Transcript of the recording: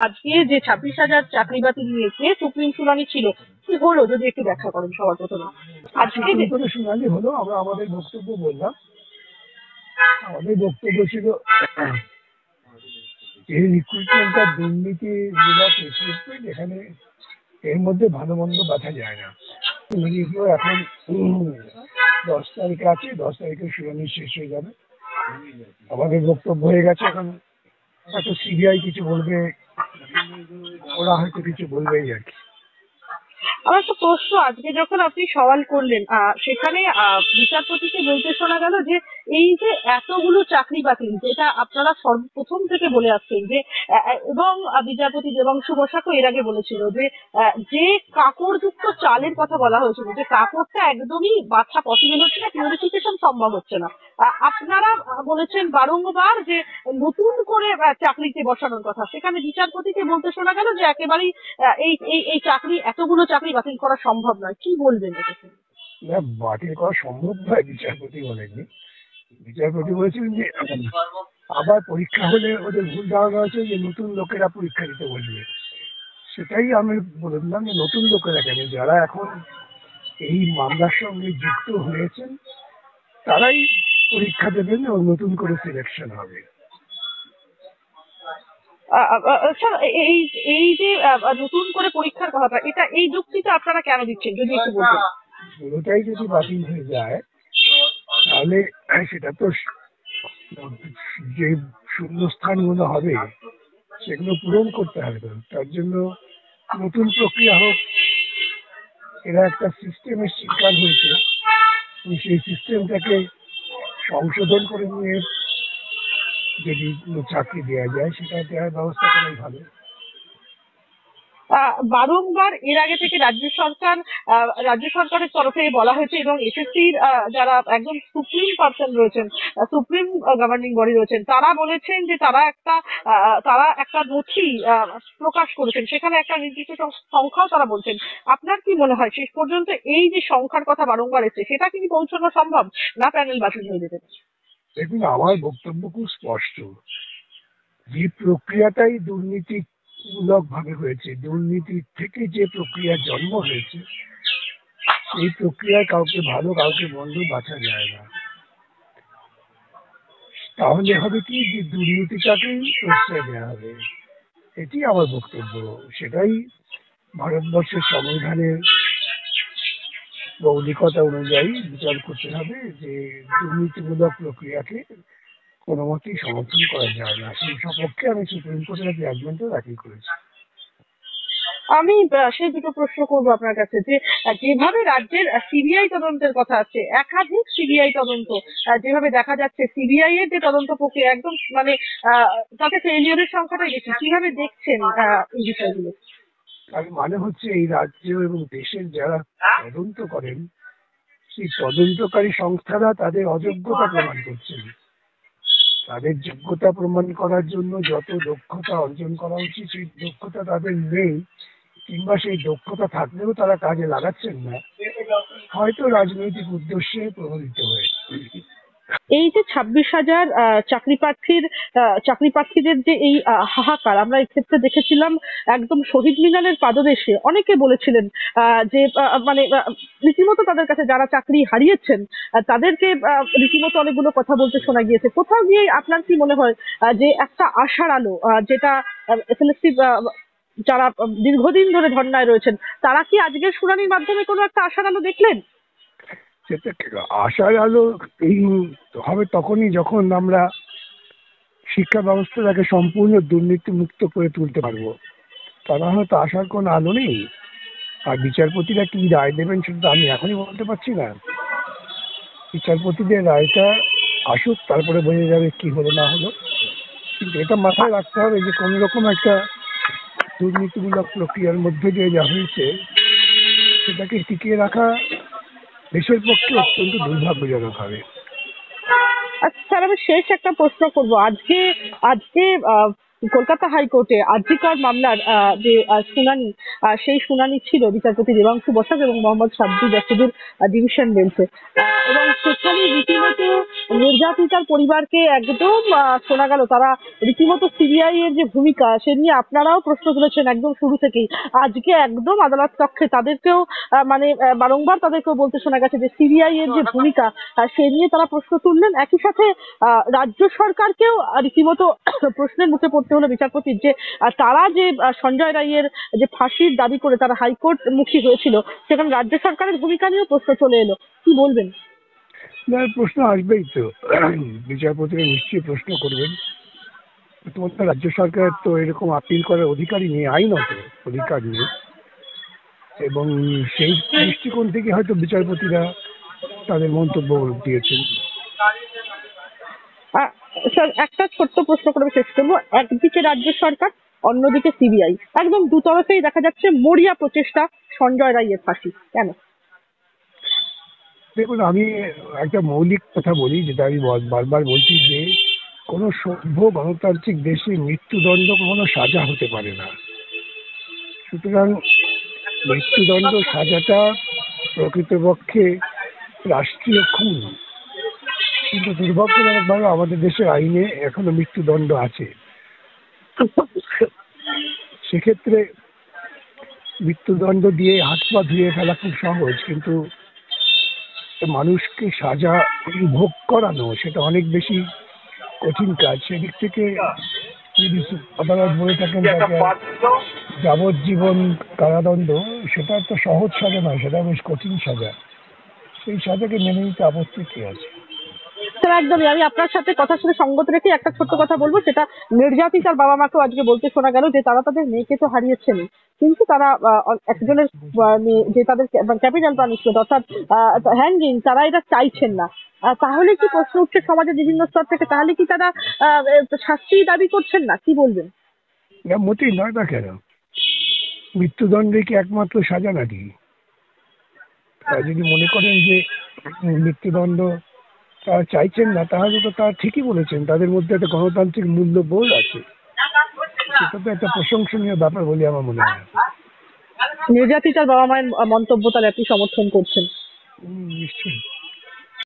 আজকে যে 26,000 চাকরি বাতিল নিয়েছে সুপ্রিম শুনানি ছিল, কি হলো যদি একটু ব্যাখ্যা করেন সবার প্রথমে। আজকে সুপ্রিম যে কোর্টে শুনানি হলো, আমরা আমাদের বক্তব্য বললাম। আমাদের বক্তব্য ছিল এই রিক্রুটমেন্টটা দুর্নীতিমূলক রিক্রুটমেন্ট, এখানে এর মধ্যে ভালো মন্দ বাছা যায় না। শুনানিগুলো এখন 10 তারিখে আছে, 10 তারিখে শুনানি শেষ হয়ে যাবে। আমাদের বক্তব্য হয়ে গেছে। এখন হয়তো সিবিআই কিছু বলবে, ওরা হয়তো কিছু বলবেই আর কি। আমার একটা প্রশ্ন, আজকে যখন আপনি সওয়াল করলেন সেখানে বিচারপতিকে বলতে শোনা গেল যে এই যে এতগুলো চাকরি বাতিল, যেটা আপনারা সর্বপ্রথম থেকে বলে আসছেন যে এবং বিচারপতি দেবাংশু বসাকও এর আগে বলেছিল যে যে কাপড়যুক্ত চালের কথা বলা হয়েছিল, যে কাপড়টা একদমই বাছা পসিবল হচ্ছে না, পিউরিফিকেশন সম্ভব হচ্ছে না। আপনারা বলেছেন বারংবার যে নতুন করে চাকরিতে বসানোর কথা, সেখানে বিচারপতিকে বলতে শোনা গেল যে একেবারেই এই এই এই চাকরি, এতগুলো চাকরি বাতিল করা সম্ভব নয়। কি বলবেন এটা? না, বাতিল করা সম্ভব নয় বিচারপতি বলেননি। বিচারপতি বলেছিলেন যে আবার পরীক্ষা হলে ওদের ভুল ধারণা হয়েছে যে নতুন লোকেরা পরীক্ষা দিতে বসবে। সেটাই আমি বললাম যে নতুন লোকেরা কেন, যারা এখন এই মামলার সঙ্গে যুক্ত হয়েছেন তারাই পরীক্ষা দেবেন এবং নতুন করে সিলেকশন হবে। স্যার, এই এই যে নতুন করে পরীক্ষার কথাটা, এটা এই যুক্তিটা আপনারা কেন দিচ্ছেন যদি একটু বলতেন। পুরোটাই যদি বাতিল হয়ে যায় তাহলে সেটা তো যে শূন্যস্থানগুলো হবে সেগুলো পূরণ করতে হবে। তো তার জন্য নতুন প্রক্রিয়া হোক। এরা একটা সিস্টেমের শিকার হয়েছে, সেই সিস্টেমটাকে সংশোধন করে নিয়ে যদি চাকরি দেওয়া যায় সেটা দেওয়ার ব্যবস্থা করাই ভালো। বারংবার এর আগে থেকে রাজ্য সরকারের তরফে বলা হয়েছে এবং এসএসসির যারা একদম সুপ্রিম পার্সন রয়েছেন, সুপ্রিম গভর্নিং বডি রয়েছেন, তারা বলেছেন যে তারা একটা নথি প্রকাশ করেছেন, সেখানে একটা নির্দিষ্ট সংখ্যাও তারা বলছেন। আপনার কি মনে হয় শেষ পর্যন্ত এই যে সংখ্যার কথা বারংবার এসেছে সেটা কি পৌঁছানো সম্ভব, না প্যানেল বাতিল হয়ে যেতে? দেখুন, আমার বক্তব্য খুব স্পষ্ট। যে প্রক্রিয়াটাই দুর্নীতিমূলক ভাবে হয়েছে, দুর্নীতির থেকে যে প্রক্রিয়ার জন্ম হয়েছে, সেই প্রক্রিয়ায় কাউকে ভালো কাউকে মন্দ বাছা যায় না। তাহলে হবে কি, যে দুর্নীতিটাকেই প্রশ্রয় দেওয়া হবে। এটি আমার বক্তব্য। সেটাই ভারতবর্ষের সংবিধানের মৌলিকতা অনুযায়ী বিচার করতে হবে যে দুর্নীতিমূলক প্রক্রিয়াকে কোনো মতেই সমর্থন করা যায় না। সেই সপক্ষে আমি সুপ্রিম কোর্টের জাজমেন্টও দাখিল করেছি। আমি সেই দুটো প্রশ্ন করবো আপনার কাছে, যে যেভাবে রাজ্যের সিবিআই তদন্তের কথা আছে, একাধিক সিবিআই তদন্ত, যেভাবে দেখা যাচ্ছে সিবিআই এর যে তদন্ত প্রক্রিয়া একদম মানে তাতে ফেলিওরের সংখ্যাটাই বেশি, কিভাবে দেখছেন এই বিষয়গুলো? তার মানে হচ্ছে এই রাজ্য এবং দেশের যারা তদন্ত করেন, সেই তদন্তকারী সংস্থারা তাদের অযোগ্যতা প্রমাণ করছেন। তাদের যোগ্যতা প্রমাণ করার জন্য যত দক্ষতা অর্জন করা উচিত সেই দক্ষতা তাদের নেই, কিংবা সেই দক্ষতা থাকলেও তারা কাজে লাগাচ্ছেন না, হয়তো রাজনৈতিক উদ্দেশ্যে প্রভাবিত হয়ে। এই যে 26,000 চাকরি প্রার্থীদের যে এই হাহাকার, আমরা এক্ষেত্রে দেখেছিলাম একদম শহীদ মিনারের পাদদেশে অনেকে বলেছিলেন যে মানে রীতিমতো তাদের কাছে যারা চাকরি হারিয়েছেন তাদেরকে রীতিমতো অনেকগুলো কথা বলতে শোনা গিয়েছে। কোথাও গিয়ে আপনার কি মনে হয় যে একটা আশার আলো, যেটা এসএলএসসি যারা দীর্ঘদিন ধরে ধর্নায় রয়েছেন, তারা কি আজকের শুনানির মাধ্যমে কোনো একটা আশার আলো দেখলেন? সেটা আশার আলো এই হবে তখনই যখন আমরা শিক্ষা ব্যবস্থাটাকে সম্পূর্ণ দুর্নীতি মুক্ত করে তুলতে পারবো। তারা হয়তো আসার কোনো আলো নেই। আর বিচারপতিরা কি রায় দেবেন সেটা তো আমি এখনই বলতে পারছি না। বিচারপতিদের রায়টা আসুক, তারপরে বোঝা যাবে কি হলো না হলো। কিন্তু এটা মাথায় রাখতে হবে যে কোনো রকম একটা দুর্নীতিমূলক প্রক্রিয়ার মধ্যে দিয়ে যা হয়েছে সেটাকে টিকিয়ে রাখা দেশের পক্ষে অত্যন্ত দুর্ভাগ্যজনক হবে। আচ্ছা স্যার, আমি শেষ একটা প্রশ্ন করব। আজকে আজকে কলকাতা হাইকোর্টে আর.জি. কর মামলার যে শুনানি, সেই শুনানি ছিল বিচারপতি দেবাংশু বসাক এবং মোহাম্মদ সাব্বির জাসিদুর ডিভিশন বেঞ্চে, এবং সেখানে রীতিমতো নির্যাতিতার পরিবারকে একদম শোনা গেল তারা রীতিমতো সিবিআই এর যে ভূমিকা সে নিয়ে আপনারাও প্রশ্ন তুলেছেন একদম শুরু থেকেই। আজকে একদম আদালত কক্ষে তাদেরকেও মানে বারংবার তাদেরকেও বলতে শোনা গেছে যে সিবিআই এর যে ভূমিকা সে নিয়ে তারা প্রশ্ন তুললেন। একই সাথে রাজ্য সরকারকেও রীতিমতো প্রশ্নের মুখে পড়তে হলো বিচারপতির যে তারা যে সঞ্জয় রায়ের যে ফাঁসির দাবি করে তারা হাইকোর্ট মুখী হয়েছিল, সেখানে রাজ্য সরকারের ভূমিকা নিয়েও প্রশ্ন চলে এলো। কি বলবেন? না, প্রশ্ন আসবেই তো। বিচারপতিরা নিশ্চয়ই প্রশ্ন করবেন। প্রথমত রাজ্য সরকার তো এরকম আপিল করার অধিকারই নেই, আইনত অধিকার নেই, এবং সেই দৃষ্টিকোণ থেকে হয়তো বিচারপতিরা তাদের মন্তব্য দিয়েছেন। স্যার, একটা ছোট্ট প্রশ্ন করে শেষ করবো। একদিকে রাজ্য সরকার, অন্যদিকে সিবিআই, একদম দুতরফেই দেখা যাচ্ছে মরিয়া প্রচেষ্টা সঞ্জয় রায়ের ফাঁসি, কেন? দেখুন, আমি একটা মৌলিক কথা বলি, যেটা আমি বারবার বলছি, যে কোনো সভ্য গণতান্ত্রিক দেশে মৃত্যুদণ্ড কোনো সাজা হতে পারে না। সুতরাং মৃত্যুদণ্ড সাজাটা প্রকৃতপক্ষে রাষ্ট্রীয় খুন, কিন্তু দুর্ভাগ্যজনকভাবে আমাদের দেশের আইনে এখনো মৃত্যুদণ্ড আছে। সেক্ষেত্রে মৃত্যুদণ্ড দিয়ে হাত পা ধুয়ে ফেলা খুব সহজ, কিন্তু মানুষকে সাজা ভোগ করানো সেটা অনেক বেশি কঠিন কাজ। সেদিক থেকে যদি আদালত বলে থাকেন তাকে যাবজ্জীবন কারাদণ্ড, সেটা তো সহজ সাজা নয়, সেটা বেশ কঠিন সাজা। সেই সাজাকে মেনে নিতে আপত্তি কি আছে? স্যার, একদমই। আমি আপনার সাথে কথার সাথে সঙ্গত রেখে একটা ছোট্ট কথা বলবো, সেটা নির্যাতিতার বাবা মাকেও আজকে বলতে শোনা গেল যে তারা তাদের মেয়েকে তো হারিয়েছেন, কিন্তু তারা একজনের যে তাদের ক্যাপিটাল পানিশমেন্ট অর্থাৎ হ্যাঙ্গিং, তারা এটা চাইছেন না। তাহলে কি প্রশ্ন উঠছে সমাজের বিভিন্ন স্তর থেকে, তাহলে কি তারা শাস্তি দাবি করছেন না? কি বলবেন? না, মোটেই নয়। না কেন? মৃত্যুদণ্ডে কি একমাত্র সাজা নাকি? তারা যদি মনে করেন যে মৃত্যুদণ্ড তারা চাইছেন না, তাহলে তো তারা ঠিকই বলেছেন, তাদের মধ্যে একটা গণতান্ত্রিক মূল্যবোধ আছে। সেটা তো একটা প্রশংসনীয় ব্যাপার বলে আমার মনে হয়। নির্যাতিতার বাবা মায়ের মন্তব্য তাহলে আপনি সমর্থন করছেন? নিশ্চয়ই।